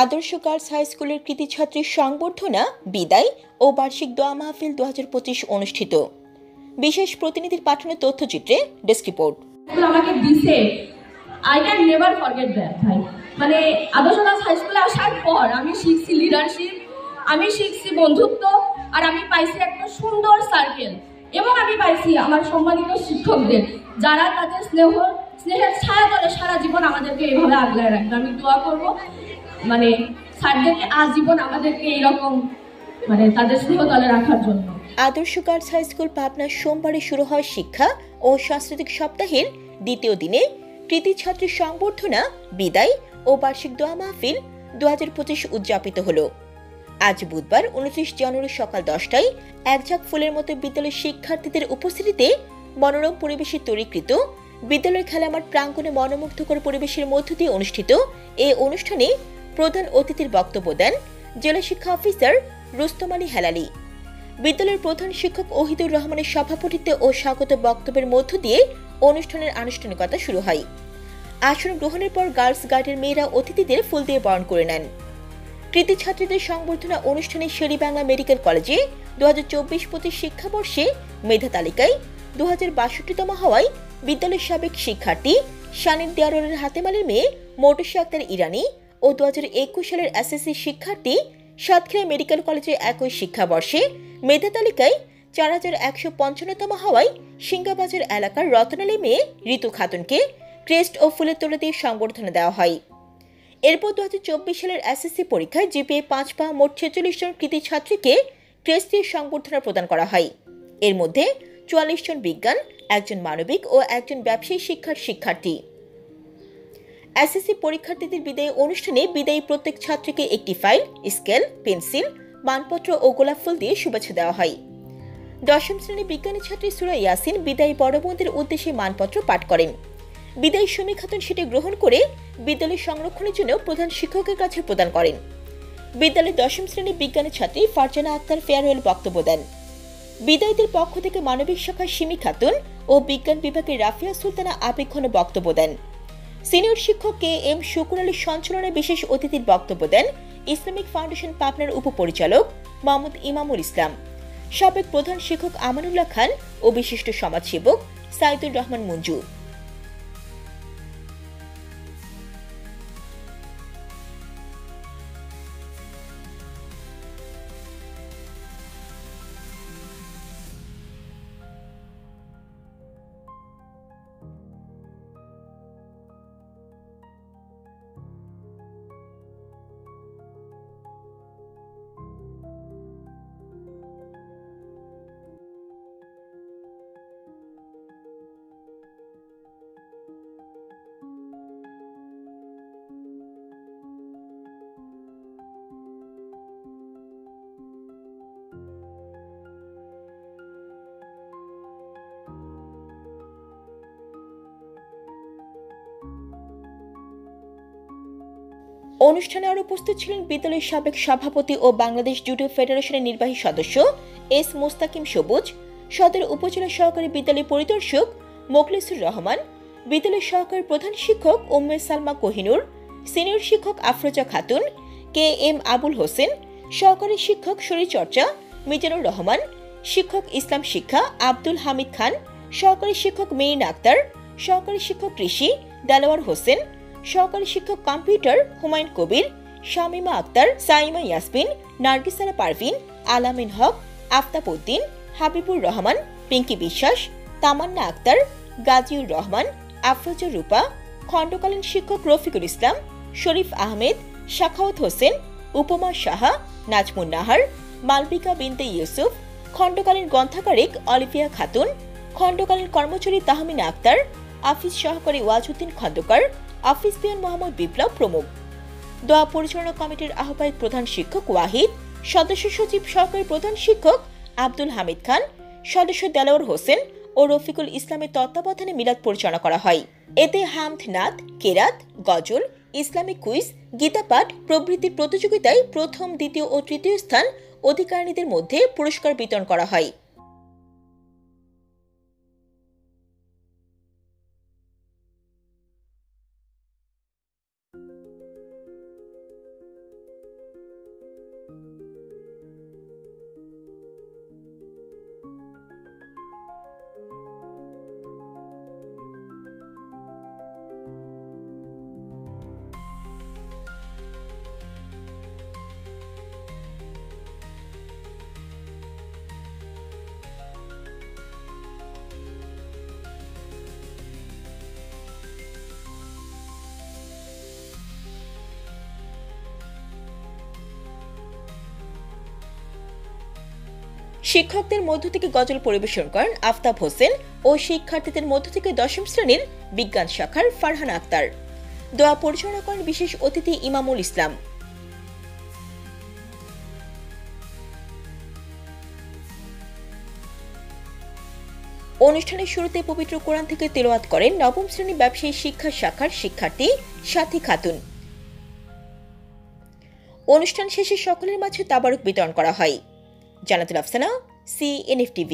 আদর্শ girls high স্কুলের কৃতি ছাত্রীর সংবর্ধনা, বিদায় ও বার্ষিক দোয়া মাহফিল 2025 অনুষ্ঠিত। বিশেষ প্রতিনিধির পাঠানো তথ্যচিত্রে ডেস্ক রিপোর্ট। আমাকে দিছে, I can never forget that ভাই। মানে আদর্শ গার্লস হাই স্কুলে আসার পর আমি শিখছি লিডারশিপ, আমি শিখছি বন্ধুত্ব, আর আমি পাইছি একটা সুন্দর সার্কেল, এবং আমি পাইছি আমার সম্মানিত শিক্ষকদের যারা তাদের স্নেহের ছায়া তলে সারা জীবন আমাদেরকে এইভাবে আগলায় রাখবে। আমি দোয়া করবো মানে স্যারদেরকে আজীবন আমাদেরকে এইরকম তাদের স্নেহ তলে রাখার জন্য। আদর্শ গার্লস হাই স্কুল পাবনা সোমবারে শুরু হয় শিক্ষা ও সাংস্কৃতিক সপ্তাহের দ্বিতীয় দিনে কৃতি ছাত্রীর সংবর্ধনা, বিদায় ও বার্ষিক দোয়া মাহফিল 2025 উদযাপিত হলো। আজ বুধবার 29 জানুয়ারি সকাল 10টায় একঝাঁক ফুলের মতো বিদ্যালয়ের শিক্ষার্থীদের উপস্থিতিতে মনোরম পরিবেশে তৈরিকৃত বিদ্যালয় খেলামাঠ প্রাঙ্গণে মনোমুগ্ধকর পরিবেশের মধ্য দিয়ে অনুষ্ঠিত এই অনুষ্ঠানে প্রধান অতিথির বক্তব্য দেন জেলা শিক্ষা অফিসার রুস্তম আলী হেলালি। বিদ্যালয়ের প্রধান শিক্ষক ওহিদুর রহমানের সভাপতিত্বে ও স্বাগত বক্তব্যের মধ্য দিয়ে অনুষ্ঠানের আনুষ্ঠানিকতা শুরু হয়। আসন গ্রহণের পর গার্লস গার্ডের মেয়েরা অতিথিদের ফুল দিয়ে বরণ করে নেন। কৃতি ছাত্রীদের সংবর্ধনা অনুষ্ঠানে শের-ই-বাংলা মেডিকেল কলেজে 2024-25 শিক্ষাবর্ষে মেধা তালিকায় 2062তম হওয়ায় বিদ্যালয়ের সাবেক শিক্ষার্থী শানির দেয়ারের হাতেমালের মেয়ে মৌটুসী আক্তার ইরানি ও 2021 সালের এসএসসি শিক্ষার্থী সাতক্ষীরা মেডিকেল কলেজে একই শিক্ষাবর্ষে মেধা তালিকায় 4155তম হওয়ায় সিঙ্গাবাজার এলাকার রতনালী মেয়ে ঋতু খাতুনকে ক্রেস্ট ও ফুলের তোড়া দিয়ে সংবর্ধনা দেওয়া হয়। এরপর 2024 সালের এসএসসি পরীক্ষায় জিপিএ 5 পাওয়া মোট 46 জন কৃতি ছাত্রীকে ক্রেস্ট দিয়ে সংবর্ধনা প্রদান করা হয়। এর মধ্যে 44 জন বিজ্ঞান, একজন মানবিক ও একজন ব্যবসায়ী শিক্ষার শিক্ষার্থী। এসএসসি পরীক্ষার্থীদের বিদায়ী অনুষ্ঠানে বিদায়ী প্রত্যেক ছাত্রীকে একটি ফাইল, স্কেল, পেন্সিল, মানপত্র ও গোলাপ ফুল দিয়ে শুভেচ্ছা দেওয়া হয়। 10ম শ্রেণীর বিজ্ঞানী ছাত্রী সুরা ইয়াসিন বিদায়ী বড় বোনদের উদ্দেশ্যে মানপত্র পাঠ করেন। বিদায়ী সুমি খাতুন সেটি গ্রহণ করে বিদ্যালয় সংরক্ষণের জন্য প্রধান শিক্ষকের কাছে প্রদান করেন। বিদ্যালয়ের 10ম শ্রেণীর বিজ্ঞানী ছাত্রী ফারজানা আক্তার ফেয়ারওয়েল বক্তব্য দেন। বিদায়ীদের পক্ষ থেকে মানবিক শাখার সিমি খাতুন ও বিজ্ঞান বিভাগের রাফিয়া সুলতানা আবেক্ষণ বক্তব্য দেন। সিনিয়র শিক্ষক কে এম শুকুর আলী সঞ্চালনে বিশেষ অতিথির বক্তব্য দেন ইসলামিক ফাউন্ডেশন পাবনার উপপরিচালক মোহাম্মদ ইমামুল ইসলাম, সাবেক প্রধান শিক্ষক আমানুল্লাহ খান ও বিশিষ্ট সমাজসেবক সাইদুর রহমান মঞ্জু। অনুষ্ঠানে আরও উপস্থিত ছিলেন বিদ্যালয়ের সাবেক সভাপতি ও বাংলাদেশ জুডো ফেডারেশনের নির্বাহী সদস্য এস মোস্তাকিম সবুজ, সদর উপজেলা সহকারী বিদ্যালয় পরিদর্শক মোখলেসুর রহমান, বিদ্যালয়ের সহকারী প্রধান শিক্ষক উম্মে সালমা কোহিনুর, সিনিয়র শিক্ষক আফরোজা খাতুন, কে এম আবুল হোসেন, সহকারী শিক্ষক শরীরচর্চা মিজানুর রহমান, শিক্ষক ইসলাম শিক্ষা আব্দুল হামিদ খান, সহকারী শিক্ষক মেইন আক্তার, সহকারী শিক্ষক কৃষি দেলোয়ার হোসেন, সহকারী শিক্ষক কম্পিউটার হুমায়ুন কবির, শামিমা আক্তার, সাইমা ইয়াসমিন, নার্গিসারা পারভিন, আলামিন হক, আফতাব উদ্দিন, হাবিবুর রহমান, পিঙ্কি বিশ্বাস, তামান্না আক্তার, গাজীউর রহমান, আফরোজা রূপা, খণ্ডকালীন শিক্ষক রফিকুল ইসলাম, শরীফ আহমেদ, শাখাওয়াত হোসেন, উপমা সাহা, নাজমুন নাহার, মালবিকা বিনতে ইউসুফ, খণ্ডকালীন গ্রন্থাগারিক অলিভিয়া খাতুন, খণ্ডকালীন কর্মচারী তাহমিনা আক্তার, আফিস সহকারী ওয়াজউদ্দিন খন্দকার, আফিস পিয়ন মোহাম্মদ বিপ্লব প্রমুখ। দোয়া পরিচালনা কমিটির আহ্বায়ক প্রধান শিক্ষক ওয়াহিদ, সদস্য সচিব সহকারী প্রধান শিক্ষক আব্দুল হামিদ খান, সদস্য দেলোয়ার হোসেন ও রফিকুল ইসলামের তত্ত্বাবধানে মিলাদ পরিচালনা করা হয়। এতে হামদ নাত, কেরাত, গজল, ইসলামিক কুইজ, গীতাপাঠ প্রভৃতি প্রতিযোগিতায় প্রথম, দ্বিতীয় ও তৃতীয় স্থান অধিকারিণীদের মধ্যে পুরস্কার বিতরণ করা হয়। শিক্ষকদের মধ্য থেকে গজল পরিবেশন করেন আফতাব হোসেন ও শিক্ষার্থীদের মধ্য থেকে দশম শ্রেণীর বিজ্ঞান শাখার ফারহানা আক্তার। দোয়া পরিচালনা করেন বিশেষ অতিথি ইমামুল ইসলাম। অনুষ্ঠানের শুরুতে পবিত্র কোরআন থেকে তেলাওয়াত করেন নবম শ্রেণী ব্যবসায়ী শিক্ষা শাখার শিক্ষার্থী সাথী খাতুন। অনুষ্ঠান শেষে সকলের মাঝে তাবারক বিতরণ করা হয়। জান্নাতুল আফসানা, CNF TV।